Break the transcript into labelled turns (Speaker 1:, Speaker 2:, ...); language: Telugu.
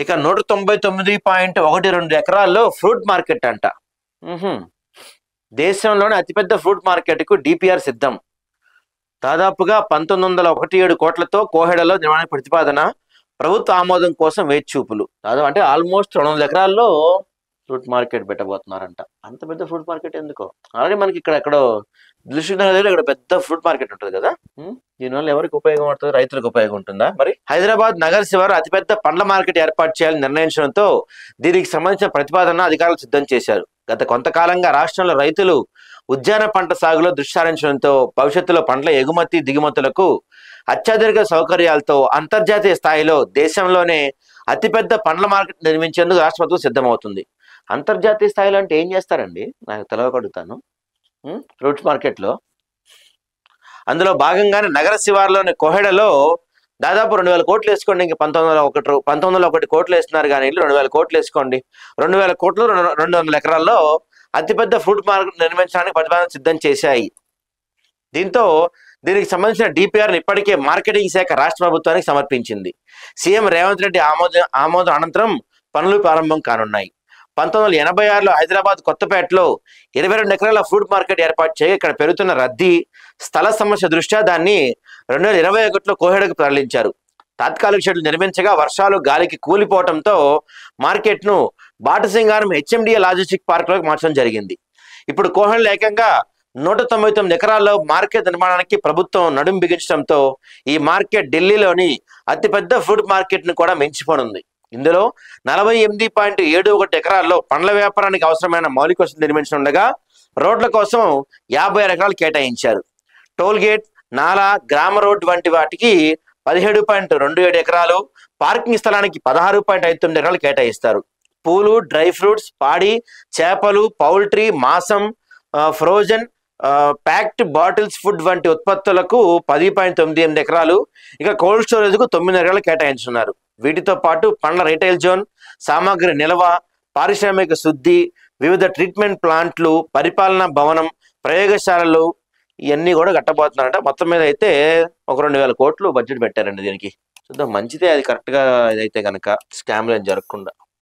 Speaker 1: ఇక 199.12 ఎకరాల్లో ఫ్రూట్ మార్కెట్ అంట. ఉహుం. దేశంలోని అతిపెద్ద ఫ్రూట్ మార్కెట్కు డిపిఆర్ సిద్ధం. దాదాపుగా 1917 కోట్లతో కోహెడలో నిర్మాణ ప్రతిపాదన, ప్రభుత్వ ఆమోదం కోసం వేచి చూపులు. దాదాపు అంటే ఆల్మోస్ట్ 200 ఎకరాల్లో ఫ్రూట్ మార్కెట్ పెట్టబోతున్నారంట. అంత పెద్ద ఫ్రూట్ మార్కెట్ ఎందుకో? ఆల్రెడీ మనకి ఎక్కడో దిల్సుఖ్ నగర్ దగ్గర ఇక్కడ పెద్ద ఫ్రూట్ మార్కెట్ ఉంటుంది కదా. దీనివల్ల ఎవరికి ఉపయోగం పడుతుంది? రైతులకు ఉపయోగం ఉంటుందా? మరి హైదరాబాద్ నగర శివారు అతిపెద్ద పండ్ల మార్కెట్ ఏర్పాటు చేయాలని నిర్ణయించడంతో దీనికి సంబంధించిన ప్రతిపాదన అధికారులు సిద్ధం చేశారు. గత కొంతకాలంగా రాష్ట్రంలో రైతులు ఉద్యాన పంట సాగులో దృష్టి సారించడంతో భవిష్యత్తులో పండ్ల ఎగుమతి దిగుమతులకు అత్యాధునిక సౌకర్యాలతో అంతర్జాతీయ స్థాయిలో దేశంలోనే అతిపెద్ద పండ్ల మార్కెట్ నిర్మించేందుకు రాష్ట్ర ప్రభుత్వం సిద్ధమవుతుంది. అంతర్జాతీయ స్థాయిలో అంటే ఏం చేస్తారండి? నాకు తెలవకడుగుతాను. ఫ్రూట్స్ మార్కెట్లో అందులో భాగంగానే నగర శివార్లోని కోహెడలో దాదాపు 2000 కోట్లు వేసుకోండి. ఇంక 1901 కోట్లు వేస్తున్నారు కానీ 2000 కోట్లు వేసుకోండి. 2000 కోట్లు 200 ఎకరాల్లో అతిపెద్ద ఫ్రూట్ మార్కెట్ నిర్మించడానికి ప్రతిపాదన సిద్ధం చేశాయి. దీనికి సంబంధించిన డిపిఆర్ని ఇప్పటికే మార్కెటింగ్ శాఖ రాష్ట్ర ప్రభుత్వానికి సమర్పించింది. సీఎం రేవంత్ రెడ్డి ఆమోదం అనంతరం పనులు ప్రారంభం కానున్నాయి. 1986లో హైదరాబాద్ కొత్తపేటలో 22 ఎకరాల ఫ్రూట్ మార్కెట్ ఏర్పాటు చేయగా ఇక్కడ పెరుగుతున్న రద్దీ, స్థల సమస్య దృష్ట్యా దాన్ని 2021లో కోహెడకు తరలించారు. తాత్కాలిక షెడ్లు నిర్మించగా వర్షాలు గాలికి కూలిపోవడంతో మార్కెట్ను బాటసింగారం హెచ్ఎండిఏ లాజిస్టిక్ పార్క్లోకి మార్చడం జరిగింది. ఇప్పుడు కోహెడలో ఏకంగా 199 ఎకరాల్లో మార్కెట్ నిర్మాణానికి ప్రభుత్వం నడుం బిగించడంతో ఈ మార్కెట్ ఢిల్లీలోని అతిపెద్ద ఫ్రూట్ మార్కెట్ను కూడా మించిపోనుంది. ఇందులో 48.71 ఎకరాల్లో పండ్ల వ్యాపారానికి అవసరమైన మౌలిక వసతులు నిర్మించనుండగా రోడ్ల కోసం 56 ఎకరాలు కేటాయించారు. టోల్ గేట్, నాలా, గ్రామ రోడ్ వంటి వాటికి 17.27 ఎకరాలు, పార్కింగ్ స్థలానికి 16.59 ఎకరాలు కేటాయిస్తారు. పూలు, డ్రై ఫ్రూట్స్, పాడి, చేపలు, పౌల్ట్రీ, మాంసం, ఫ్రోజన్, ప్యాక్డ్ బాటిల్స్ ఫుడ్ వంటి ఉత్పత్తులకు 10.98 ఎకరాలు, ఇక కోల్డ్ స్టోరేజ్కు 9 ఎకరాలు కేటాయించున్నారు. వీటితో పాటు పండ్ల రీటైల్ జోన్, సామాగ్రి నిల్వ, పారిశ్రామిక శుద్ధి, వివిధ ట్రీట్మెంట్ ప్లాంట్లు, పరిపాలనా భవనం, ప్రయోగశాలలు ఇవన్నీ కూడా కట్టబోతున్నారంట. మొత్తం మీద అయితే ఒక 2000 కోట్లు బడ్జెట్ పెట్టారండి దీనికి. చూద్దాం, మంచిదే అది, కరెక్ట్గా ఇదైతే కనుక స్కామ్లు ఏం జరగకుండా.